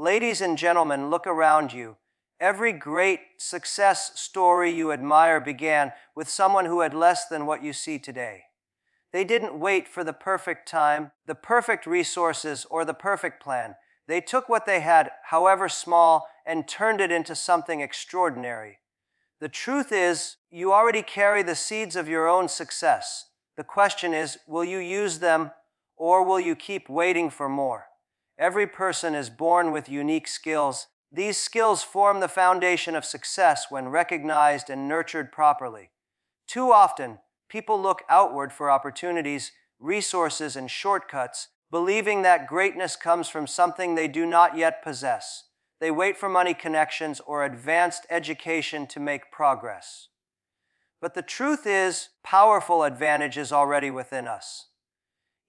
Ladies and gentlemen, look around you. Every great success story you admire began with someone who had less than what you see today. They didn't wait for the perfect time, the perfect resources, or the perfect plan. They took what they had, however small, and turned it into something extraordinary. The truth is, you already carry the seeds of your own success. The question is, will you use them, or will you keep waiting for more? Every person is born with unique skills. These skills form the foundation of success when recognized and nurtured properly. Too often, people look outward for opportunities, resources, and shortcuts, believing that greatness comes from something they do not yet possess. They wait for money, connections, or advanced education to make progress. But the truth is, powerful advantage is already within us.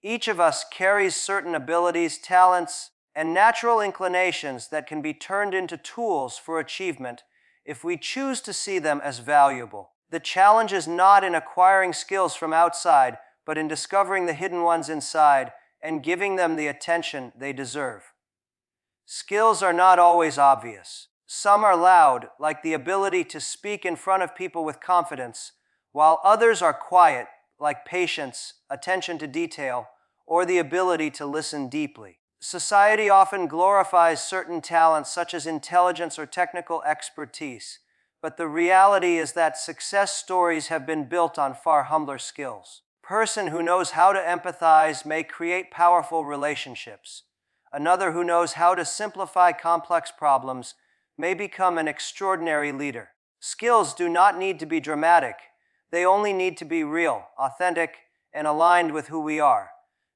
Each of us carries certain abilities, talents, and natural inclinations that can be turned into tools for achievement if we choose to see them as valuable. The challenge is not in acquiring skills from outside, but in discovering the hidden ones inside and giving them the attention they deserve. Skills are not always obvious. Some are loud, like the ability to speak in front of people with confidence, while others are quiet, like patience, attention to detail, or the ability to listen deeply. Society often glorifies certain talents such as intelligence or technical expertise, but the reality is that success stories have been built on far humbler skills. A person who knows how to empathize may create powerful relationships. Another who knows how to simplify complex problems may become an extraordinary leader. Skills do not need to be dramatic. They only need to be real, authentic, and aligned with who we are.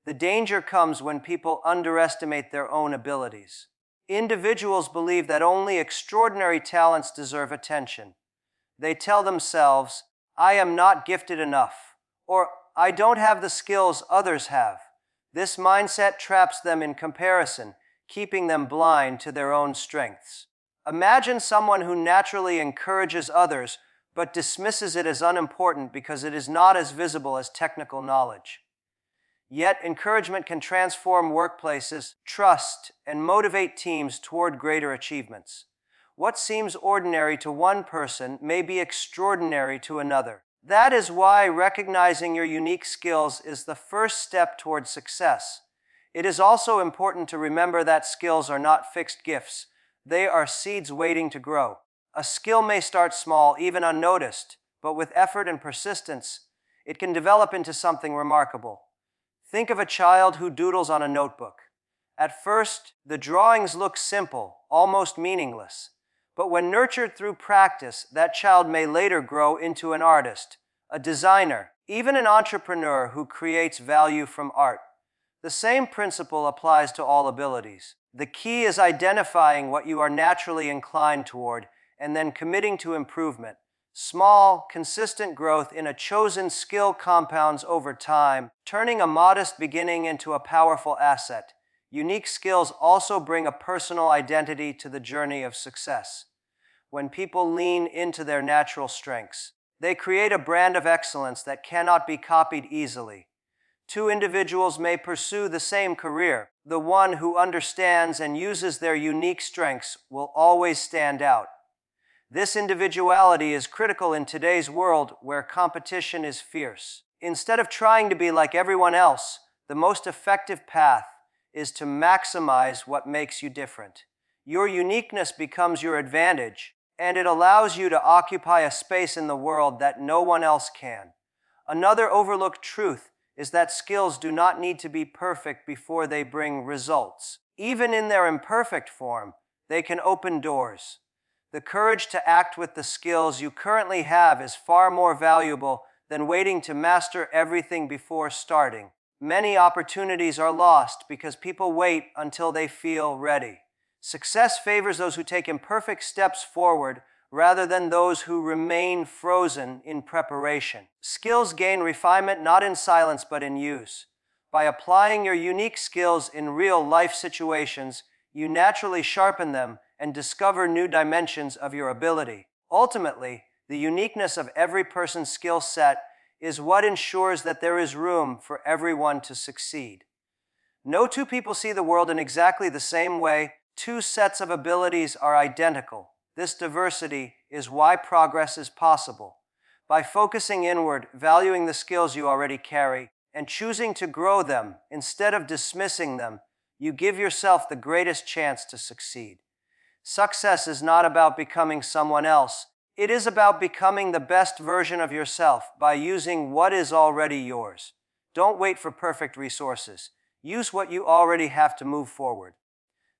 The danger comes when people underestimate their own abilities. Individuals believe that only extraordinary talents deserve attention. They tell themselves, "I am not gifted enough," or "I don't have the skills others have." This mindset traps them in comparison, keeping them blind to their own strengths. Imagine someone who naturally encourages others, but dismisses it as unimportant because it is not as visible as technical knowledge. Yet, encouragement can transform workplaces, trust, and motivate teams toward greater achievements. What seems ordinary to one person may be extraordinary to another. That is why recognizing your unique skills is the first step toward success. It is also important to remember that skills are not fixed gifts. They are seeds waiting to grow. A skill may start small, even unnoticed, but with effort and persistence, it can develop into something remarkable. Think of a child who doodles on a notebook. At first, the drawings look simple, almost meaningless. But when nurtured through practice, that child may later grow into an artist, a designer, even an entrepreneur who creates value from art. The same principle applies to all abilities. The key is identifying what you are naturally inclined toward and then committing to improvement. Small, consistent growth in a chosen skill compounds over time, turning a modest beginning into a powerful asset. Unique skills also bring a personal identity to the journey of success. When people lean into their natural strengths, they create a brand of excellence that cannot be copied easily. Two individuals may pursue the same career. The one who understands and uses their unique strengths will always stand out. This individuality is critical in today's world where competition is fierce. Instead of trying to be like everyone else, the most effective path is to maximize what makes you different. Your uniqueness becomes your advantage, and it allows you to occupy a space in the world that no one else can. Another overlooked truth is that skills do not need to be perfect before they bring results. Even in their imperfect form, they can open doors. The courage to act with the skills you currently have is far more valuable than waiting to master everything before starting. Many opportunities are lost because people wait until they feel ready. Success favors those who take imperfect steps forward rather than those who remain frozen in preparation. Skills gain refinement not in silence but in use. By applying your unique skills in real-life situations, you naturally sharpen them and discover new dimensions of your ability. Ultimately, the uniqueness of every person's skill set is what ensures that there is room for everyone to succeed. No two people see the world in exactly the same way. Two sets of abilities are identical. This diversity is why progress is possible. By focusing inward, valuing the skills you already carry, and choosing to grow them instead of dismissing them, you give yourself the greatest chance to succeed. Success is not about becoming someone else. It is about becoming the best version of yourself by using what is already yours. Don't wait for perfect resources. Use what you already have to move forward.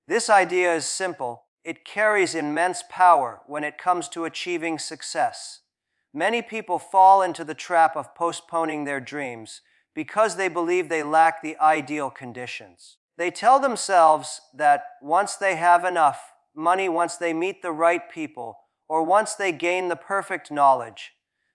This idea is simple. It carries immense power when it comes to achieving success. Many people fall into the trap of postponing their dreams because they believe they lack the ideal conditions. They tell themselves that once they have enough money, once they meet the right people, or once they gain the perfect knowledge,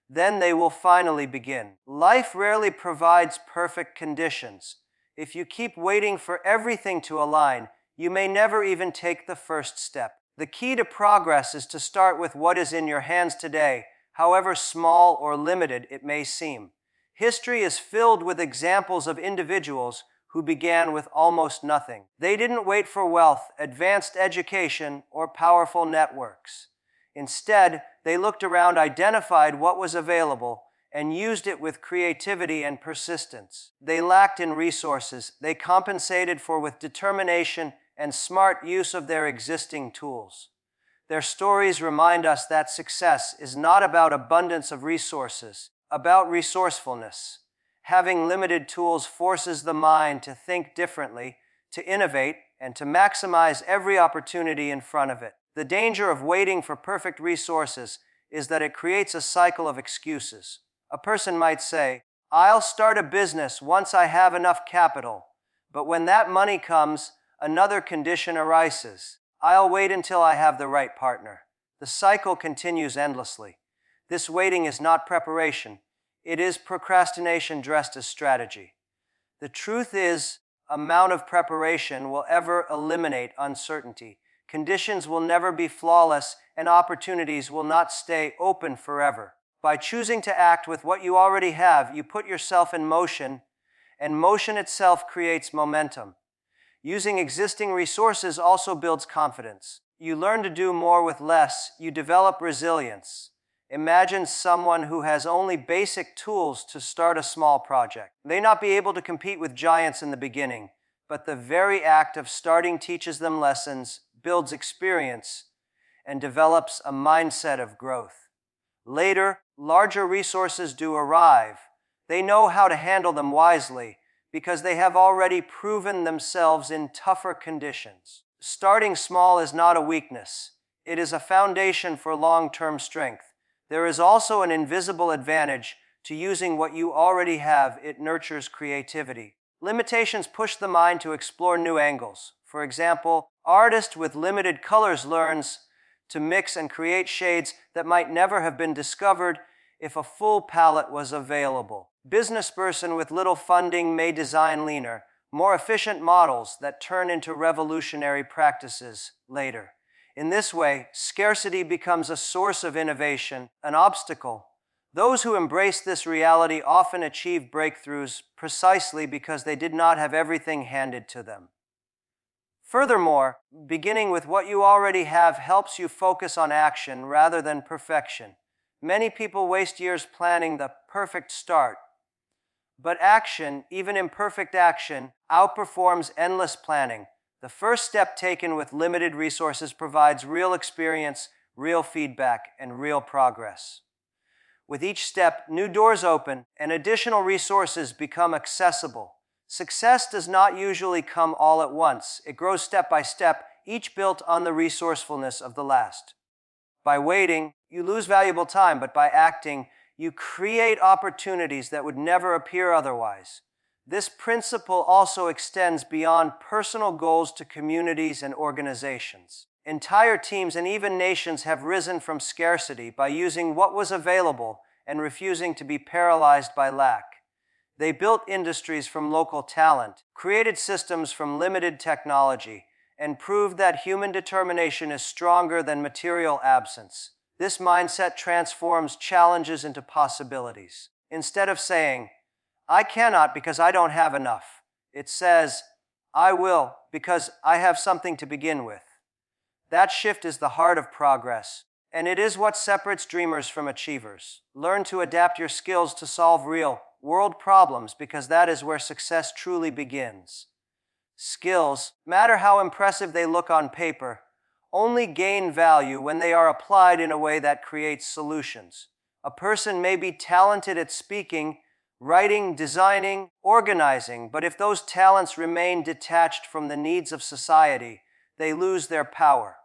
then they will finally begin. Life rarely provides perfect conditions. If you keep waiting for everything to align, you may never even take the first step. The key to progress is to start with what is in your hands today, however small or limited it may seem. History is filled with examples of individuals who began with almost nothing. They didn't wait for wealth, advanced education, or powerful networks. Instead, they looked around, identified what was available, and used it with creativity and persistence. They lacked in resources. They compensated for with determination and smart use of their existing tools. Their stories remind us that success is not about abundance of resources, about resourcefulness. Having limited tools forces the mind to think differently, to innovate, and to maximize every opportunity in front of it. The danger of waiting for perfect resources is that it creates a cycle of excuses. A person might say, "I'll start a business once I have enough capital," but when that money comes, another condition arises. "I'll wait until I have the right partner." The cycle continues endlessly. This waiting is not preparation. It is procrastination dressed as strategy. The truth is, amount of preparation will ever eliminate uncertainty. Conditions will never be flawless, and opportunities will not stay open forever. By choosing to act with what you already have, you put yourself in motion, and motion itself creates momentum. Using existing resources also builds confidence. You learn to do more with less. You develop resilience. Imagine someone who has only basic tools to start a small project. They may not be able to compete with giants in the beginning, but the very act of starting teaches them lessons, builds experience, and develops a mindset of growth. Later, larger resources do arrive. They know how to handle them wisely because they have already proven themselves in tougher conditions. Starting small is not a weakness. It is a foundation for long-term strength. There is also an invisible advantage to using what you already have. It nurtures creativity. Limitations push the mind to explore new angles. For example, artist with limited colors learns to mix and create shades that might never have been discovered if a full palette was available. Businessperson with little funding may design leaner, more efficient models that turn into revolutionary practices later. In this way, scarcity becomes a source of innovation, an obstacle. Those who embrace this reality often achieve breakthroughs precisely because they did not have everything handed to them. Furthermore, beginning with what you already have helps you focus on action rather than perfection. Many people waste years planning the perfect start, but action, even imperfect action, outperforms endless planning. The first step taken with limited resources provides real experience, real feedback, and real progress. With each step, new doors open and additional resources become accessible. Success does not usually come all at once. It grows step by step, each built on the resourcefulness of the last. By waiting, you lose valuable time, but by acting, you create opportunities that would never appear otherwise. This principle also extends beyond personal goals to communities and organizations. Entire teams and even nations have risen from scarcity by using what was available and refusing to be paralyzed by lack. They built industries from local talent, created systems from limited technology, and proved that human determination is stronger than material absence. This mindset transforms challenges into possibilities. Instead of saying, "I cannot because I don't have enough," it says, "I will because I have something to begin with." That shift is the heart of progress, and it is what separates dreamers from achievers. Learn to adapt your skills to solve real world problems, because that is where success truly begins. Skills, no matter how impressive they look on paper, only gain value when they are applied in a way that creates solutions. A person may be talented at speaking, writing, designing, organizing, but if those talents remain detached from the needs of society, they lose their power.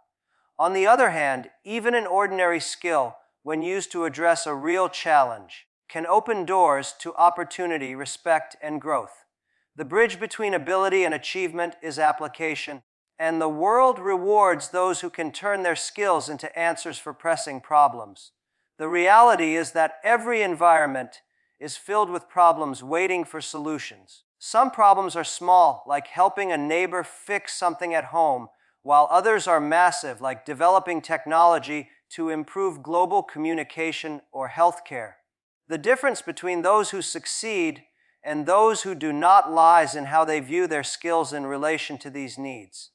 On the other hand, even an ordinary skill, when used to address a real challenge, can open doors to opportunity, respect, and growth. The bridge between ability and achievement is application, and the world rewards those who can turn their skills into answers for pressing problems. The reality is that every environment is filled with problems waiting for solutions. Some problems are small, like helping a neighbor fix something at home, while others are massive, like developing technology to improve global communication or healthcare. The difference between those who succeed and those who do not lies in how they view their skills in relation to these needs.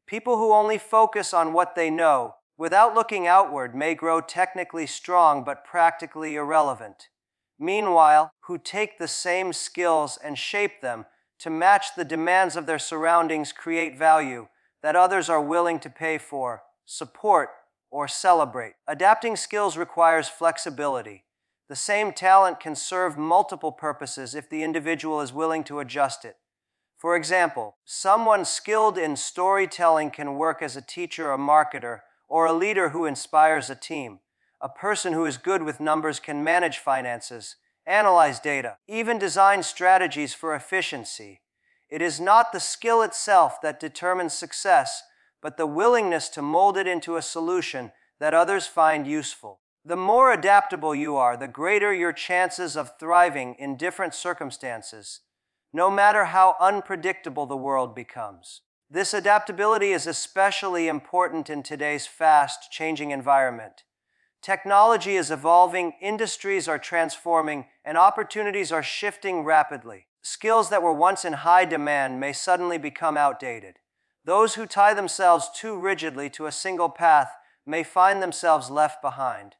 People who only focus on what they know, without looking outward, may grow technically strong but practically irrelevant. Meanwhile, who take the same skills and shape them to match the demands of their surroundings create value that others are willing to pay for, support, or celebrate. Adapting skills requires flexibility. The same talent can serve multiple purposes if the individual is willing to adjust it. For example, someone skilled in storytelling can work as a teacher or marketer, or a leader who inspires a team. A person who is good with numbers can manage finances, analyze data, even design strategies for efficiency. It is not the skill itself that determines success, but the willingness to mold it into a solution that others find useful. The more adaptable you are, the greater your chances of thriving in different circumstances, no matter how unpredictable the world becomes. This adaptability is especially important in today's fast-changing environment. Technology is evolving, industries are transforming, and opportunities are shifting rapidly. Skills that were once in high demand may suddenly become outdated. Those who tie themselves too rigidly to a single path may find themselves left behind.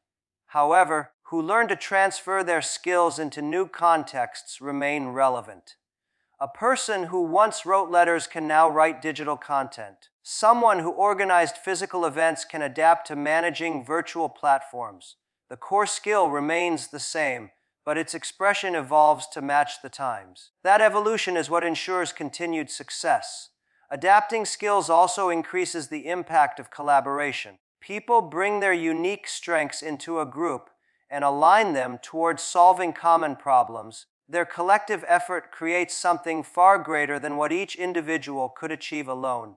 However, who learn to transfer their skills into new contexts remain relevant. A person who once wrote letters can now write digital content. Someone who organized physical events can adapt to managing virtual platforms. The core skill remains the same, but its expression evolves to match the times. That evolution is what ensures continued success. Adapting skills also increases the impact of collaboration. People bring their unique strengths into a group and align them towards solving common problems. Their collective effort creates something far greater than what each individual could achieve alone.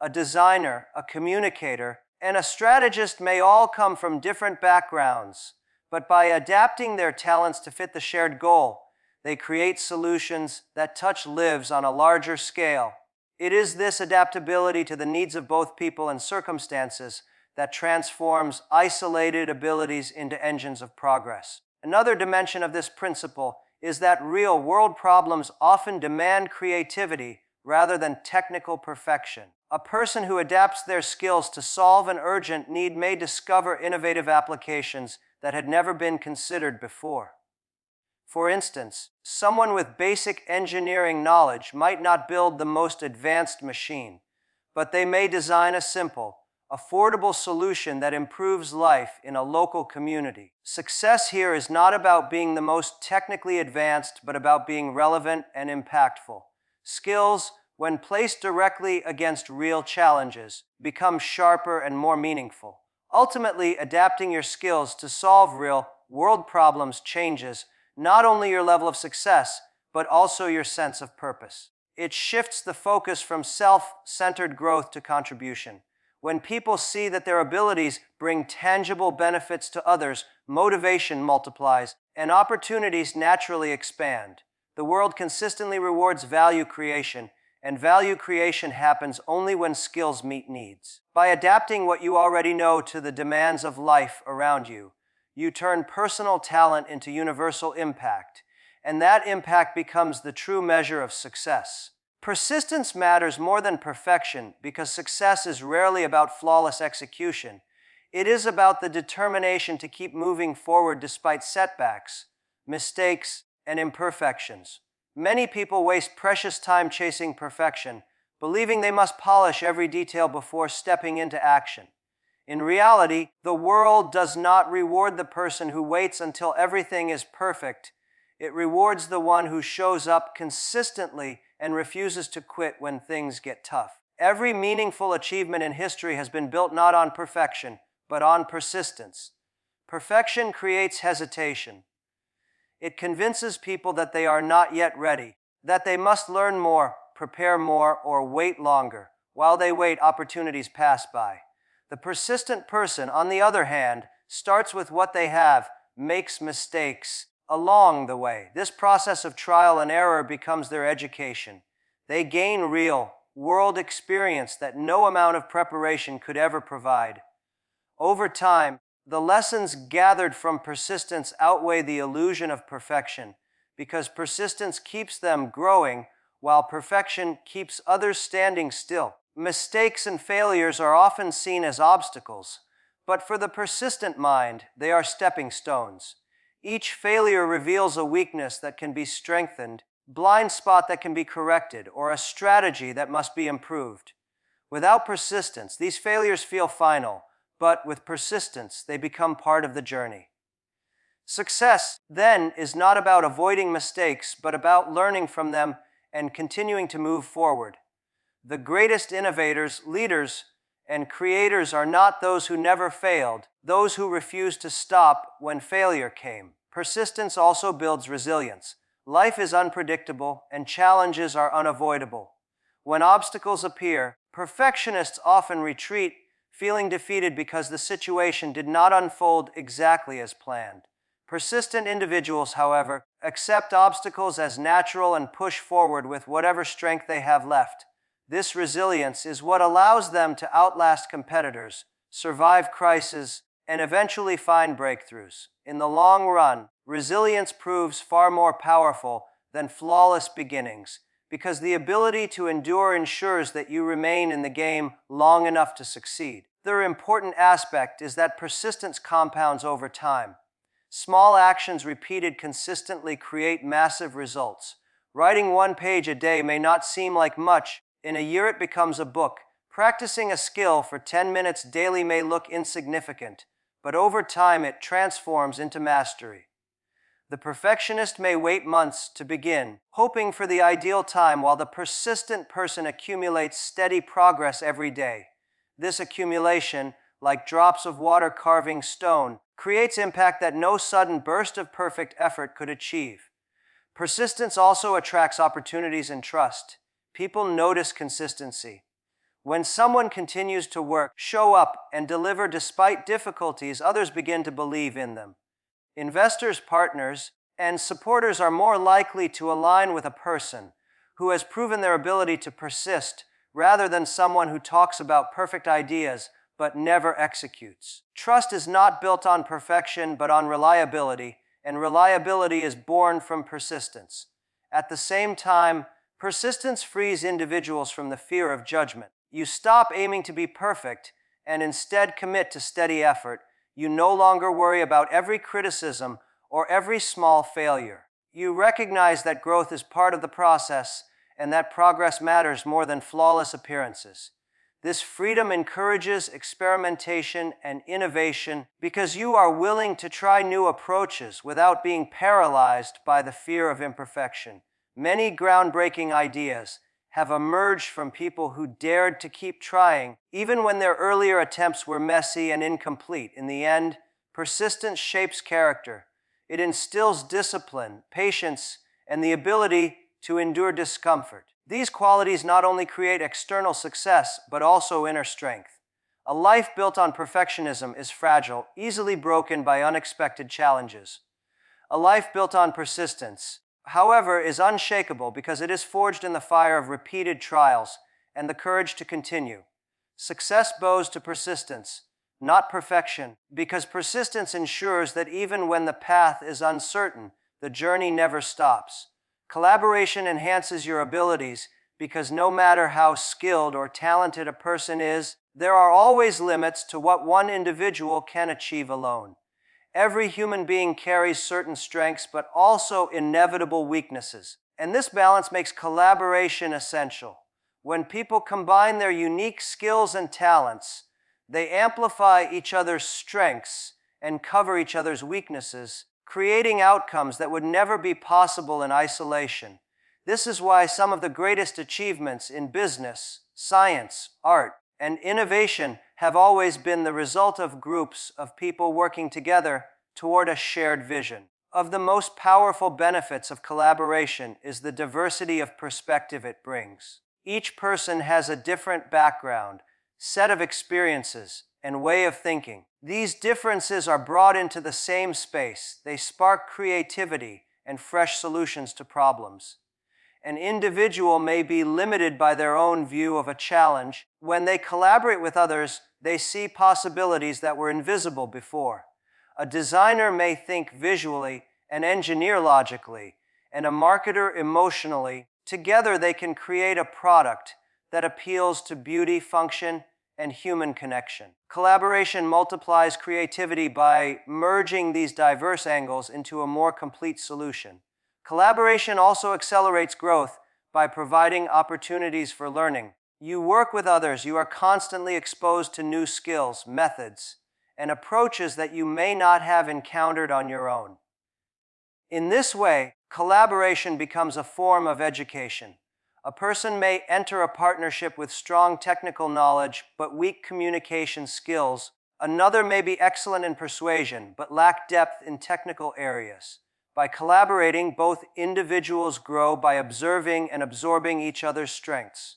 A designer, a communicator, and a strategist may all come from different backgrounds, but by adapting their talents to fit the shared goal, they create solutions that touch lives on a larger scale. It is this adaptability to the needs of both people and circumstances that transforms isolated abilities into engines of progress. Another dimension of this principle is that real-world problems often demand creativity rather than technical perfection. A person who adapts their skills to solve an urgent need may discover innovative applications that had never been considered before. For instance, someone with basic engineering knowledge might not build the most advanced machine, but they may design a simple, affordable solution that improves life in a local community. Success here is not about being the most technically advanced, but about being relevant and impactful. Skills, when placed directly against real challenges, become sharper and more meaningful. Ultimately, adapting your skills to solve real-world problems changes not only your level of success, but also your sense of purpose. It shifts the focus from self-centered growth to contribution. When people see that their abilities bring tangible benefits to others, motivation multiplies, and opportunities naturally expand. The world consistently rewards value creation, and value creation happens only when skills meet needs. By adapting what you already know to the demands of life around you, you turn personal talent into universal impact, and that impact becomes the true measure of success. Persistence matters more than perfection because success is rarely about flawless execution. It is about the determination to keep moving forward despite setbacks, mistakes, and imperfections. Many people waste precious time chasing perfection, believing they must polish every detail before stepping into action. In reality, the world does not reward the person who waits until everything is perfect. It rewards the one who shows up consistently and refuses to quit when things get tough. Every meaningful achievement in history has been built not on perfection, but on persistence. Perfection creates hesitation. It convinces people that they are not yet ready, that they must learn more, prepare more, or wait longer. While they wait, opportunities pass by. The persistent person, on the other hand, starts with what they have, makes mistakes along the way. This process of trial and error becomes their education. They gain real, world experience that no amount of preparation could ever provide. Over time, the lessons gathered from persistence outweigh the illusion of perfection, because persistence keeps them growing, while perfection keeps others standing still. Mistakes and failures are often seen as obstacles, but for the persistent mind, they are stepping stones. Each failure reveals a weakness that can be strengthened, blind spot that can be corrected, or a strategy that must be improved. Without persistence, these failures feel final, but with persistence, they become part of the journey. Success, then, is not about avoiding mistakes, but about learning from them and continuing to move forward. The greatest innovators, leaders, and creators are not those who never failed, those who refused to stop when failure came. Persistence also builds resilience. Life is unpredictable, and challenges are unavoidable. When obstacles appear, perfectionists often retreat, feeling defeated because the situation did not unfold exactly as planned. Persistent individuals, however, accept obstacles as natural and push forward with whatever strength they have left. This resilience is what allows them to outlast competitors, survive crises, and eventually find breakthroughs. In the long run, resilience proves far more powerful than flawless beginnings, because the ability to endure ensures that you remain in the game long enough to succeed. The important aspect is that persistence compounds over time. Small actions repeated consistently create massive results. Writing 1 page a day may not seem like much. In a year it becomes a book. Practicing a skill for 10 minutes daily may look insignificant, but over time it transforms into mastery. The perfectionist may wait months to begin, hoping for the ideal time, while the persistent person accumulates steady progress every day. This accumulation, like drops of water carving stone, creates impact that no sudden burst of perfect effort could achieve. Persistence also attracts opportunities and trust. People notice consistency. When someone continues to work, show up, and deliver despite difficulties, others begin to believe in them. Investors, partners, and supporters are more likely to align with a person who has proven their ability to persist rather than someone who talks about perfect ideas but never executes. Trust is not built on perfection but on reliability, and reliability is born from persistence. At the same time, persistence frees individuals from the fear of judgment. You stop aiming to be perfect and instead commit to steady effort. You no longer worry about every criticism or every small failure. You recognize that growth is part of the process and that progress matters more than flawless appearances. This freedom encourages experimentation and innovation because you are willing to try new approaches without being paralyzed by the fear of imperfection. Many groundbreaking ideas have emerged from people who dared to keep trying, even when their earlier attempts were messy and incomplete. In the end, persistence shapes character. It instills discipline, patience, and the ability to endure discomfort. These qualities not only create external success, but also inner strength. A life built on perfectionism is fragile, easily broken by unexpected challenges. A life built on persistence, however, is unshakable because it is forged in the fire of repeated trials and the courage to continue. Success bows to persistence, not perfection, because persistence ensures that even when the path is uncertain, the journey never stops. Collaboration enhances your abilities because no matter how skilled or talented a person is, there are always limits to what one individual can achieve alone. Every human being carries certain strengths, but also inevitable weaknesses. And this balance makes collaboration essential. When people combine their unique skills and talents, they amplify each other's strengths and cover each other's weaknesses, creating outcomes that would never be possible in isolation. This is why some of the greatest achievements in business, science, art, and innovation have always been the result of groups of people working together toward a shared vision. Of the most powerful benefits of collaboration is the diversity of perspective it brings. Each person has a different background, set of experiences, and way of thinking. These differences are brought into the same space. They spark creativity and fresh solutions to problems. An individual may be limited by their own view of a challenge. When they collaborate with others, they see possibilities that were invisible before. A designer may think visually, an engineer logically, and a marketer emotionally. Together they can create a product that appeals to beauty, function, and human connection. Collaboration multiplies creativity by merging these diverse angles into a more complete solution. Collaboration also accelerates growth by providing opportunities for learning. You work with others, you are constantly exposed to new skills, methods, and approaches that you may not have encountered on your own. In this way, collaboration becomes a form of education. A person may enter a partnership with strong technical knowledge but weak communication skills. Another may be excellent in persuasion but lack depth in technical areas. By collaborating, both individuals grow by observing and absorbing each other's strengths.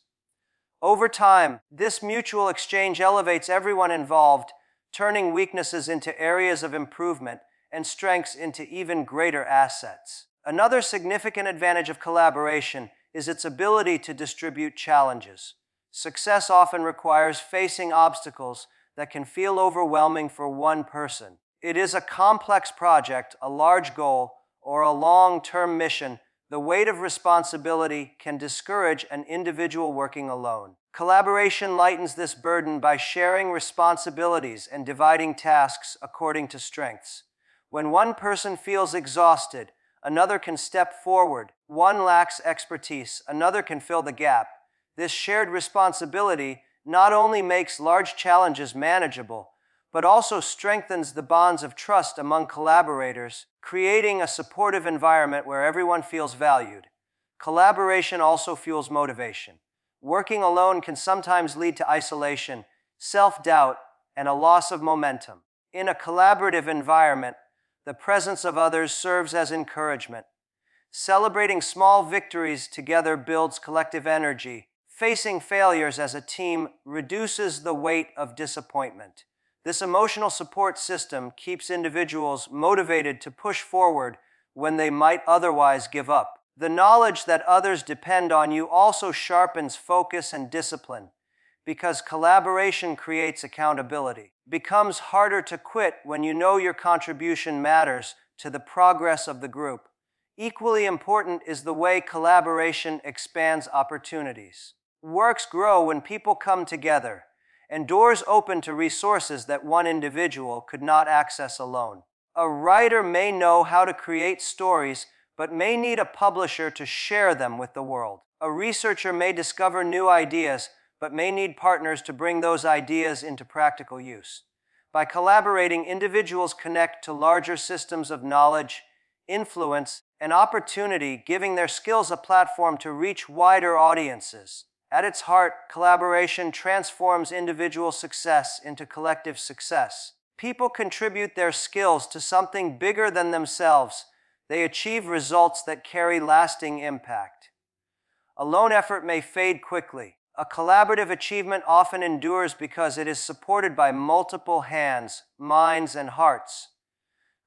Over time, this mutual exchange elevates everyone involved, turning weaknesses into areas of improvement and strengths into even greater assets. Another significant advantage of collaboration is its ability to distribute challenges. Success often requires facing obstacles that can feel overwhelming for one person. It is a complex project, a large goal, or a long-term mission. The weight of responsibility can discourage an individual working alone. Collaboration lightens this burden by sharing responsibilities and dividing tasks according to strengths. When one person feels exhausted, another can step forward. One lacks expertise, another can fill the gap. This shared responsibility not only makes large challenges manageable, but also strengthens the bonds of trust among collaborators, creating a supportive environment where everyone feels valued. Collaboration also fuels motivation. Working alone can sometimes lead to isolation, self-doubt, and a loss of momentum. In a collaborative environment, the presence of others serves as encouragement. Celebrating small victories together builds collective energy. Facing failures as a team reduces the weight of disappointment. This emotional support system keeps individuals motivated to push forward when they might otherwise give up. The knowledge that others depend on you also sharpens focus and discipline, because collaboration creates accountability. It becomes harder to quit when you know your contribution matters to the progress of the group. Equally important is the way collaboration expands opportunities. Works grow when people come together, and doors open to resources that one individual could not access alone. A writer may know how to create stories, but may need a publisher to share them with the world. A researcher may discover new ideas, but may need partners to bring those ideas into practical use. By collaborating, individuals connect to larger systems of knowledge, influence, and opportunity, giving their skills a platform to reach wider audiences. At its heart, collaboration transforms individual success into collective success. People contribute their skills to something bigger than themselves. They achieve results that carry lasting impact. A lone effort may fade quickly. A collaborative achievement often endures because it is supported by multiple hands, minds, and hearts.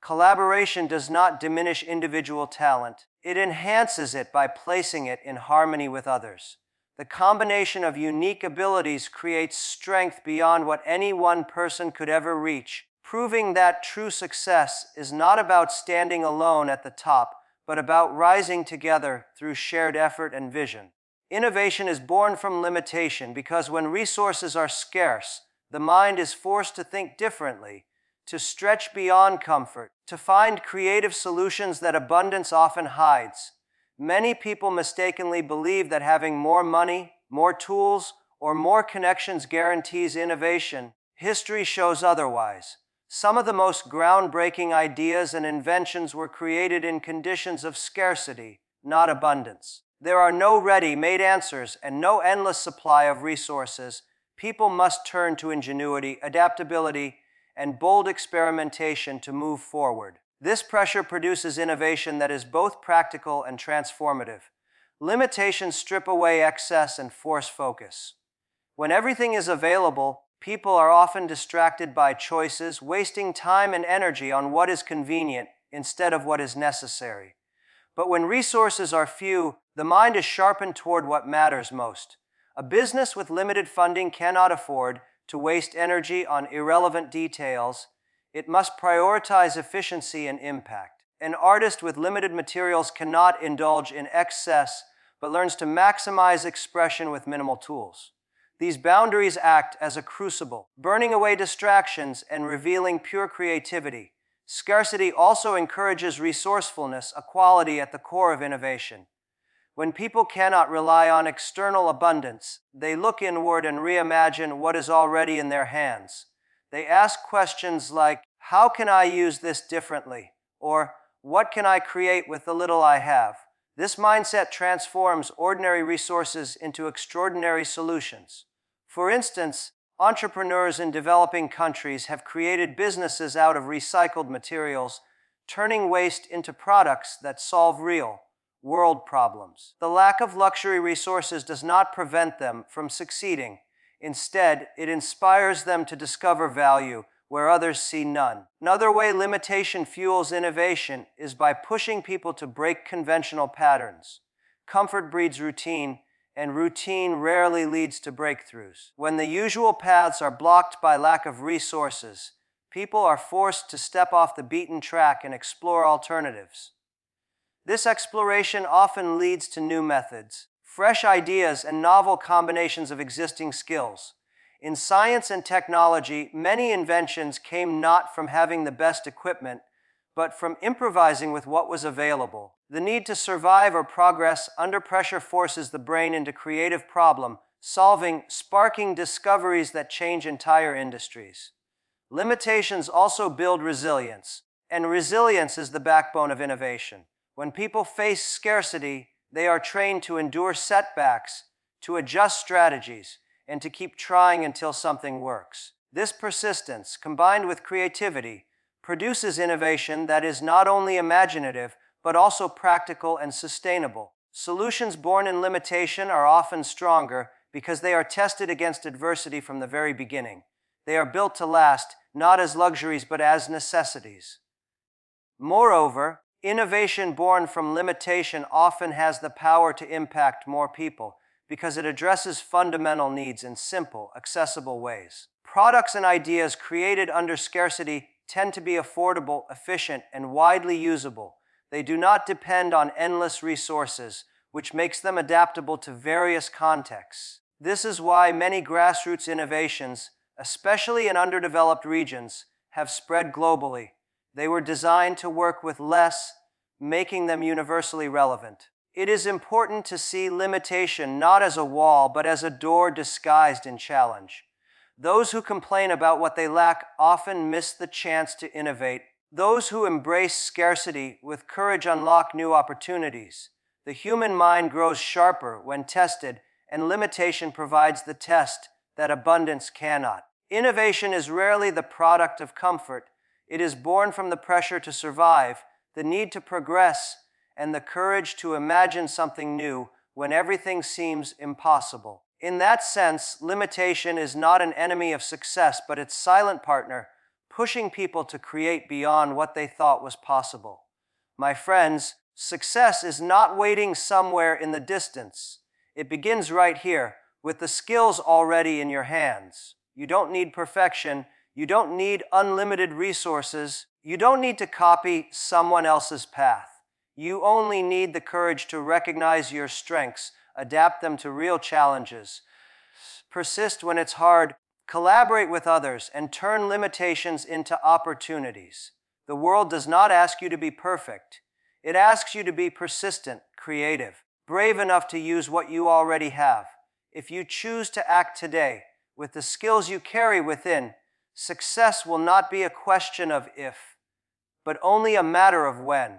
Collaboration does not diminish individual talent. It enhances it by placing it in harmony with others. The combination of unique abilities creates strength beyond what any one person could ever reach, proving that true success is not about standing alone at the top, but about rising together through shared effort and vision. Innovation is born from limitation because when resources are scarce, the mind is forced to think differently, to stretch beyond comfort, to find creative solutions that abundance often hides. Many people mistakenly believe that having more money, more tools, or more connections guarantees innovation. History shows otherwise. Some of the most groundbreaking ideas and inventions were created in conditions of scarcity, not abundance. There are no ready-made answers and no endless supply of resources. People must turn to ingenuity, adaptability, and bold experimentation to move forward. This pressure produces innovation that is both practical and transformative. Limitations strip away excess and force focus. When everything is available, people are often distracted by choices, wasting time and energy on what is convenient instead of what is necessary. But when resources are few, the mind is sharpened toward what matters most. A business with limited funding cannot afford to waste energy on irrelevant details. It must prioritize efficiency and impact. An artist with limited materials cannot indulge in excess, but learns to maximize expression with minimal tools. These boundaries act as a crucible, burning away distractions and revealing pure creativity. Scarcity also encourages resourcefulness, a quality at the core of innovation. When people cannot rely on external abundance, they look inward and reimagine what is already in their hands. They ask questions like, how can I use this differently? Or, what can I create with the little I have? This mindset transforms ordinary resources into extraordinary solutions. For instance, entrepreneurs in developing countries have created businesses out of recycled materials, turning waste into products that solve real, world problems. The lack of luxury resources does not prevent them from succeeding. Instead, it inspires them to discover value where others see none. Another way limitation fuels innovation is by pushing people to break conventional patterns. Comfort breeds routine, and routine rarely leads to breakthroughs. When the usual paths are blocked by lack of resources, people are forced to step off the beaten track and explore alternatives. This exploration often leads to new methods, fresh ideas, and novel combinations of existing skills. In science and technology, many inventions came not from having the best equipment, but from improvising with what was available. The need to survive or progress under pressure forces the brain into creative problem solving, sparking discoveries that change entire industries. Limitations also build resilience, and resilience is the backbone of innovation. When people face scarcity, they are trained to endure setbacks, to adjust strategies, and to keep trying until something works. This persistence, combined with creativity, produces innovation that is not only imaginative, but also practical and sustainable. Solutions born in limitation are often stronger because they are tested against adversity from the very beginning. They are built to last, not as luxuries, but as necessities. Moreover, innovation born from limitation often has the power to impact more people because it addresses fundamental needs in simple, accessible ways. Products and ideas created under scarcity tend to be affordable, efficient, and widely usable. They do not depend on endless resources, which makes them adaptable to various contexts. This is why many grassroots innovations, especially in underdeveloped regions, have spread globally. They were designed to work with less, making them universally relevant. It is important to see limitation not as a wall, but as a door disguised in challenge. Those who complain about what they lack often miss the chance to innovate. Those who embrace scarcity with courage unlock new opportunities. The human mind grows sharper when tested, and limitation provides the test that abundance cannot. Innovation is rarely the product of comfort. It is born from the pressure to survive, the need to progress, and the courage to imagine something new when everything seems impossible. In that sense, limitation is not an enemy of success, but its silent partner, pushing people to create beyond what they thought was possible. My friends, success is not waiting somewhere in the distance. It begins right here, with the skills already in your hands. You don't need perfection. You don't need unlimited resources. You don't need to copy someone else's path. You only need the courage to recognize your strengths, adapt them to real challenges. Persist when it's hard, collaborate with others, and turn limitations into opportunities. The world does not ask you to be perfect. It asks you to be persistent, creative, brave enough to use what you already have. If you choose to act today with the skills you carry within, success will not be a question of if, but only a matter of when.